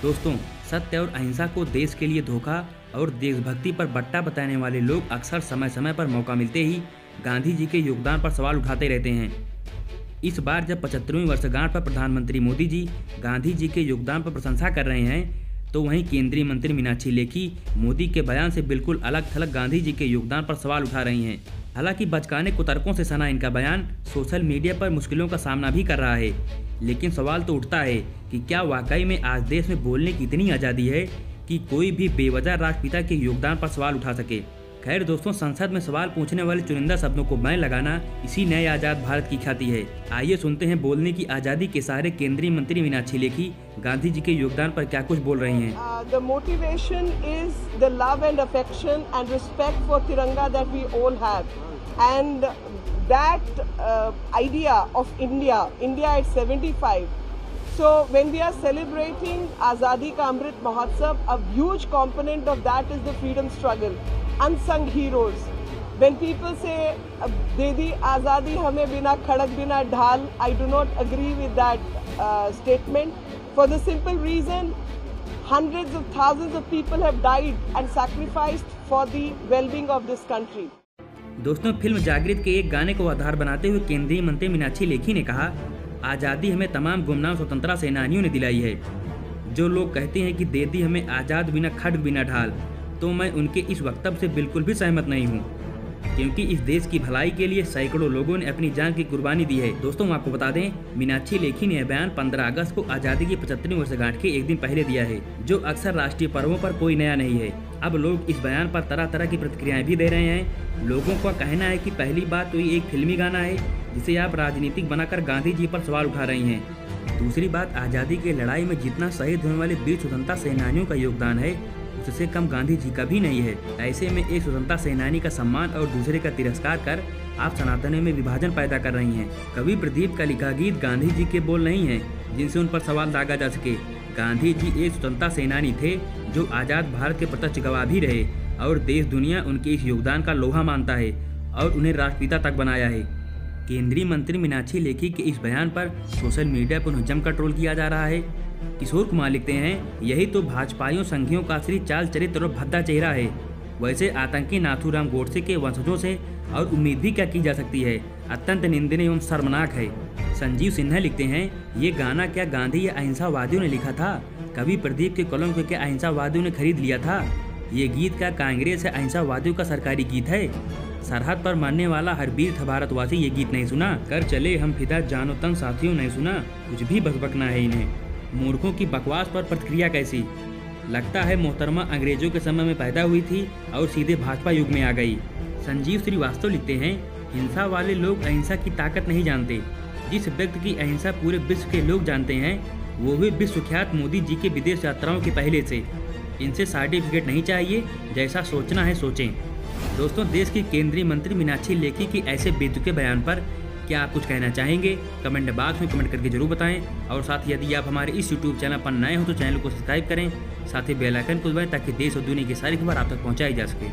दोस्तों, सत्य और अहिंसा को देश के लिए धोखा और देशभक्ति पर बट्टा बताने वाले लोग अक्सर समय समय पर मौका मिलते ही गांधी जी के योगदान पर सवाल उठाते रहते हैं। इस बार जब 75वीं वर्षगांठ पर प्रधानमंत्री मोदी जी गांधी जी के योगदान पर प्रशंसा कर रहे हैं, तो वहीं केंद्रीय मंत्री मीनाक्षी लेखी मोदी के बयान से बिल्कुल अलग थलग गांधी जी के योगदान पर सवाल उठा रही हैं। हालांकि बचकाने कुतर्कों से सना इनका बयान सोशल मीडिया पर मुश्किलों का सामना भी कर रहा है, लेकिन सवाल तो उठता है कि क्या वाकई में आज देश में बोलने की इतनी आज़ादी है कि कोई भी बेवजह राष्ट्रपिता के योगदान पर सवाल उठा सके। खैर दोस्तों, संसद में सवाल पूछने वाले चुनिंदा शब्दों को बैन लगाना इसी नए आज़ाद भारत की ख्याति है। आइए सुनते हैं बोलने की आज़ादी के सहारे केंद्रीय मंत्री मीनाक्षी लेखी गांधी जी के योगदान पर क्या कुछ बोल रही हैं। The motivation is the love and affection and respect for Tiranga that we all have, and that idea of India at 75. So when we are celebrating Azadi Ka Amrit Mahotsav, a huge component of that is the freedom struggle, unsung heroes. When people say Dedi Azadi hame bina khadak bina dhal, I do not agree with that statement for the simple reason hundreds of thousands of people have died and sacrificed for the well-being of this country. दोस्तों, film जागृत के एक गाने को आधार बनाते हुए केंद्रीय मंत्री मीनाक्षी लेखी ने कहा, आज़ादी हमें तमाम गुमनाम स्वतंत्रता सेनानियों ने दिलाई है। जो लोग कहते हैं कि दे दी हमें आज़ाद बिना खड्ग बिना ढाल, तो मैं उनके इस वक्तव्य से बिल्कुल भी सहमत नहीं हूँ, क्योंकि इस देश की भलाई के लिए सैकड़ों लोगों ने अपनी जान की कुर्बानी दी है। दोस्तों, आपको बता दें, मीनाक्षी लेखी ने यह बयान 15 अगस्त को आज़ादी की 75वीं वर्षगांठ के एक दिन पहले दिया है, जो अक्सर राष्ट्रीय पर्वों पर कोई नया नहीं है। अब लोग इस बयान पर तरह तरह की प्रतिक्रियाएं भी दे रहे हैं। लोगों का कहना है कि पहली बात तो ये एक फिल्मी गाना है जिसे आप राजनीतिक बनाकर गांधी जी पर सवाल उठा रही हैं। दूसरी बात, आज़ादी की लड़ाई में जितना शहीद होने वाले वीर स्वतंत्रता सेनानियों का योगदान है, उससे कम गांधी जी का भी नहीं है। ऐसे में एक स्वतंत्रता सेनानी का सम्मान और दूसरे का तिरस्कार कर आप सनातनियों में विभाजन पैदा कर रही हैं। कवि प्रदीप का लिखा गीत गांधी जी के बोल नहीं है जिनसे उन पर सवाल दागा जा सके। गांधी जी एक स्वतंत्रता सेनानी थे जो आज़ाद भारत के प्रत्यक्ष गवाह भी रहे, और देश दुनिया उनके इस योगदान का लोहा मानता है और उन्हें राष्ट्रपिता तक बनाया है। केंद्रीय मंत्री मीनाक्षी लेखी के इस बयान पर सोशल मीडिया पर उन्हें जमकर ट्रोल किया जा रहा है। किशोर कुमार लिखते हैं, यही तो भाजपाइयों संघियों का असली चाल चरित्र और भद्दा चेहरा है। वैसे आतंकी नाथूराम गोडसे के वंशजों से और उम्मीद भी क्या की जा सकती है, अत्यंत निंदनीय एवं शर्मनाक है। संजीव सिन्हा लिखते हैं, ये गाना क्या गांधी या अहिंसावादियों ने लिखा था? कवि प्रदीप के कलम को क्या अहिंसावादियों ने खरीद लिया था? ये गीत क्या कांग्रेस या अहिंसावादियों का सरकारी गीत है? सरहद पर मरने वाला हर वीर था भारतवासी ये गीत नहीं सुना? कर चले हम फिदा जानो तन साथियों नहीं सुना? कुछ भी बकबकना है इन्हें। मूर्खों की बकवास पर प्रतिक्रिया कैसी? लगता है मोहतरमा अंग्रेजों के समय में पैदा हुई थी और सीधे भाजपा युग में आ गई। संजीव श्रीवास्तव लिखते हैं, हिंसा वाले लोग अहिंसा की ताकत नहीं जानते। जिस व्यक्ति की अहिंसा पूरे विश्व के लोग जानते हैं, वो भी विश्वख्यात मोदी जी के विदेश यात्राओं के पहले से। इनसे सर्टिफिकेट नहीं चाहिए, जैसा सोचना है सोचें। दोस्तों, देश की केंद्रीय मंत्री मीनाक्षी लेखी की ऐसे बेतुके बयान पर क्या आप कुछ कहना चाहेंगे? कमेंट बॉक्स में कमेंट करके जरूर बताएं, और साथ ही यदि आप हमारे इस यूट्यूब चैनल पर नए हो तो चैनल को सब्सक्राइब करें, साथ ही बेल आइकन को दबाएं ताकि देश और दुनिया की सारी खबर आप तक पहुंचाई जा सके।